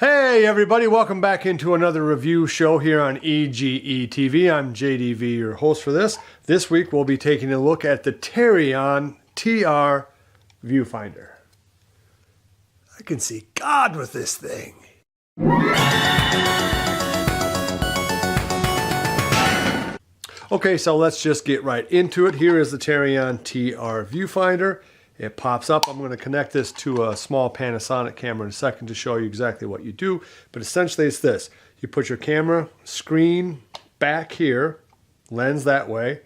Hey everybody, welcome back into another review show here on EGE TV. I'm JDV, your host for this. This week we'll be taking a look at the Tarion TR viewfinder. I can see God with this thing. Okay, so let's just get right into it. Here is the Tarion TR viewfinder. It pops up. I'm going to connect this to a small Panasonic camera in a second to show you exactly what you do. But essentially it's this. You put your camera screen back here, lens that way.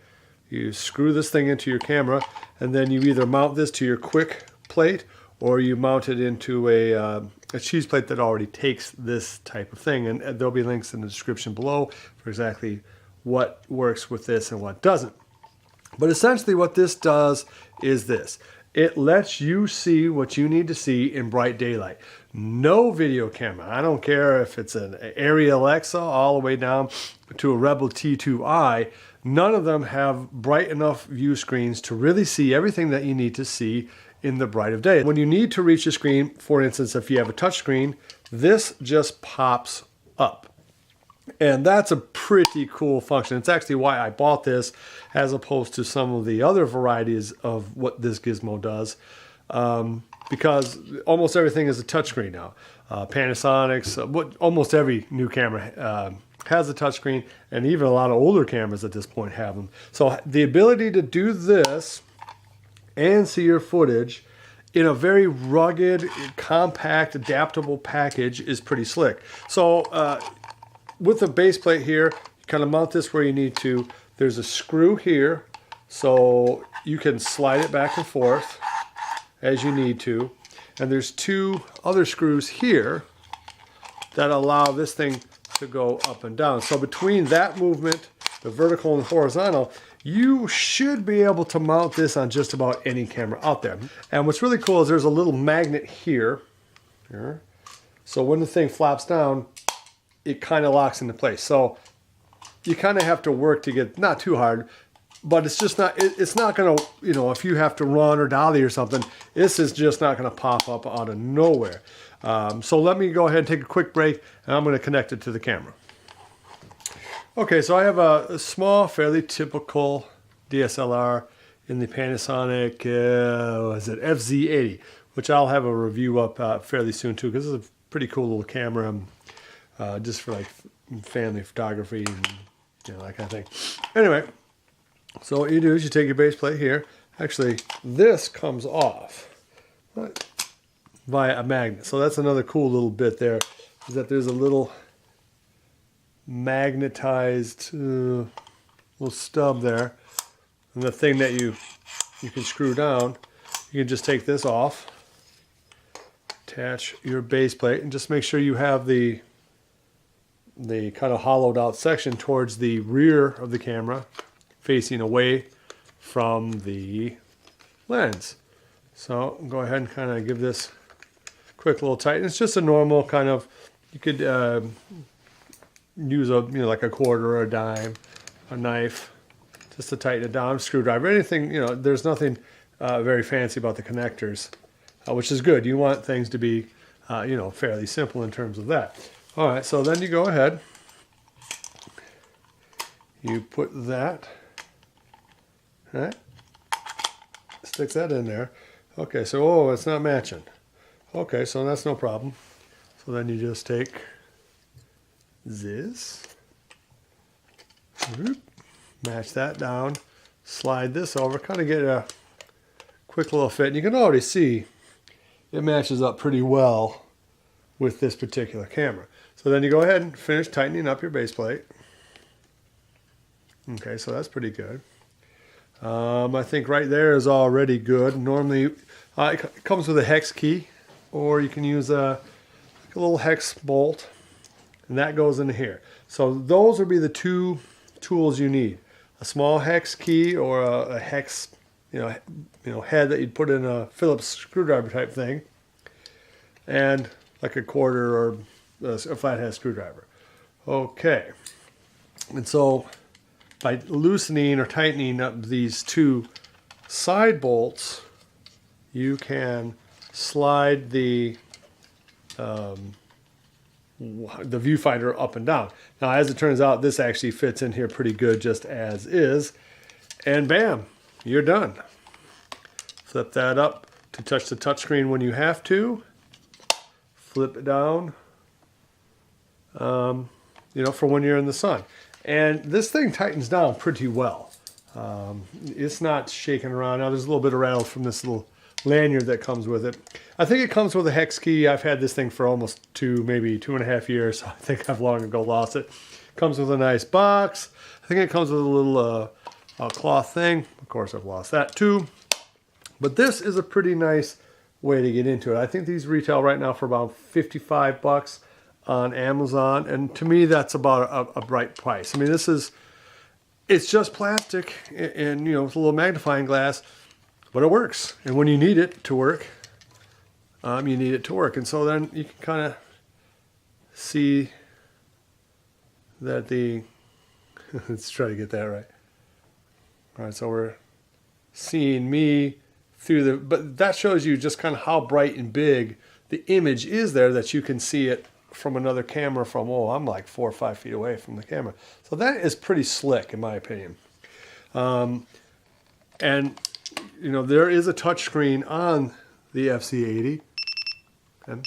You screw this thing into your camera, and then you either mount this to your quick plate or you mount it into a cheese plate that already takes this type of thing. And there'll be links in the description below for exactly what works with this and what doesn't. But essentially what this does is this. It lets you see what you need to see in bright daylight. No video camera. I don't care if it's an Arri Alexa all the way down to a Rebel T2i. None of them have bright enough view screens to really see everything that you need to see in the bright of day. When you need to reach a screen, for instance, if you have a touch screen, this just pops up. And that's a pretty cool function. It's actually why I bought this as opposed to some of the other varieties of what this gizmo does, because almost everything is a touchscreen now. Panasonic's, almost every new camera has a touchscreen, and even a lot of older cameras at this point have them. So the ability to do this and see your footage in a very rugged, compact, adaptable package is pretty slick. So with the base plate here, you kind of mount this where you need to. There's a screw here, so you can slide it back and forth as you need to. And there's two other screws here that allow this thing to go up and down. So between that movement, the vertical and horizontal, you should be able to mount this on just about any camera out there. And what's really cool is there's a little magnet here. So when the thing flops down, it kind of locks into place. So you kind of have to work to get, not too hard, but it's just not, it's not going to, you know, if you have to run or dolly or something, this is just not going to pop up out of nowhere. So let me go ahead and take a quick break, and I'm going to connect it to the camera. Okay, so I have a small, fairly typical DSLR in the Panasonic, is it FZ80, which I'll have a review up fairly soon too, because it's a pretty cool little camera. Just for like family photography and that kind of thing. Anyway, so what you do is you take your base plate here. Actually, this comes off via a magnet. So that's another cool little bit there, is that there's a little magnetized little stub there. And the thing that you can screw down, you can just take this off, attach your base plate, and just make sure you have the kind of hollowed out section towards the rear of the camera facing away from the lens. So go ahead and kind of give this a quick little tighten. It's just a normal kind of, you could use like a quarter or a dime, a knife, just to tighten it down, screwdriver, anything, there's nothing very fancy about the connectors, which is good. You want things to be fairly simple in terms of that. All right, so then you go ahead, you put that, right, stick that in there. Okay, so, it's not matching. Okay, so that's no problem. So then you just take this, match that down, slide this over, kind of get a quick little fit. And you can already see it matches up pretty well with this particular camera. So then you go ahead and finish tightening up your base plate. Okay, so that's pretty good. I think right there is already good. Normally, it comes with a hex key, or you can use a little hex bolt, and that goes into here. So those would be the two tools you need: a small hex key or a hex, head that you'd put in a Phillips screwdriver type thing, and like a quarter or a flathead screwdriver. Okay, and so by loosening or tightening up these two side bolts, you can slide the the viewfinder up and down. Now, as it turns out, this actually fits in here pretty good just as is. And bam, you're done. Flip that up to touch the touchscreen when you have to. Flip it down, you know, for when you're in the sun. And this thing tightens down pretty well. It's not shaking around. Now, there's a little bit of rattle from this little lanyard that comes with it. I think it comes with a hex key. I've had this thing for almost maybe 2.5 years. So I think I've long ago lost it. Comes with a nice box. I think it comes with a little cloth thing. Of course, I've lost that too. But this is a pretty nice way to get into it. I think these retail right now for about 55 bucks on Amazon. And to me, that's about a right price. I mean, it's just plastic and, you know, with a little magnifying glass, but it works. And when you need it to work, you need it to work. And so then you can kind of see that let's try to get that right. All right, so we're seeing me through but that shows you just kind of how bright and big the image is there, that you can see it from another camera from, I'm like 4 or 5 feet away from the camera. So that is pretty slick in my opinion. And you know, there is a touch screen on the FC80. Okay.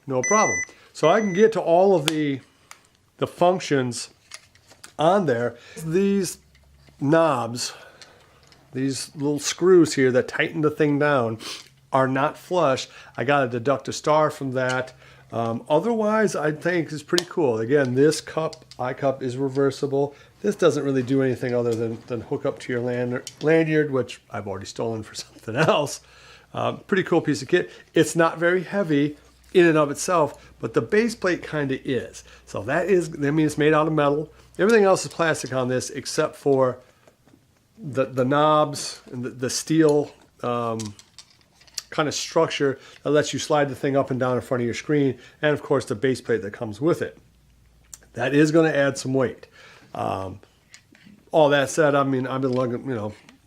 No problem. So I can get to all of the functions on there. These knobs, these little screws here that tighten the thing down, are not flush. I got to deduct a star from that. Otherwise, I think it's pretty cool. Again, this eye cup is reversible. This doesn't really do anything other than hook up to your lanyard, which I've already stolen for something else. Pretty cool piece of kit. It's not very heavy in and of itself, but the base plate kind of is. So that means it's made out of metal. Everything else is plastic on this except for the knobs and the steel kind of structure that lets you slide the thing up and down in front of your screen, and of course the base plate that comes with it. That is going to add some weight. All that said, I mean, I've been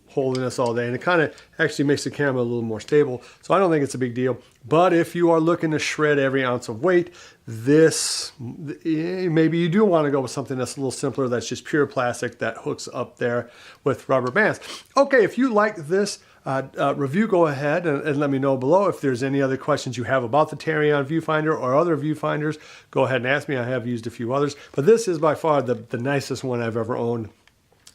holding this all day, and it kind of actually makes the camera a little more stable, so I don't think it's a big deal. But if you are looking to shred every ounce of weight, maybe you do want to go with something that's a little simpler, that's just pure plastic that hooks up there with rubber bands. Okay, if you like this review, go ahead and let me know below. If there's any other questions you have about the Tarion viewfinder or other viewfinders, go ahead and ask me. I have used a few others, but this is by far the nicest one I've ever owned.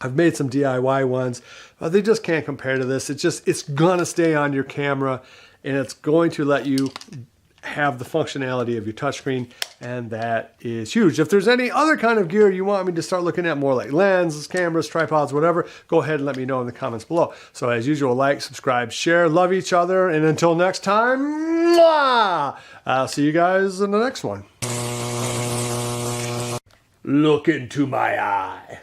I've made some DIY ones, but they just can't compare to this. It's gonna stay on your camera, and it's going to let you have the functionality of your touchscreen, and that is huge. If there's any other kind of gear you want me to start looking at, more like lenses, cameras, tripods, whatever, go ahead and let me know in the comments below. So as usual, like, subscribe, share, love each other, and until next time, mwah! I'll see you guys in the next one. Look into my eye.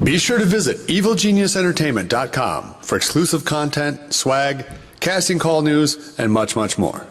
Be sure to visit evilgeniusentertainment.com for exclusive content, swag, casting call news, and much, much more.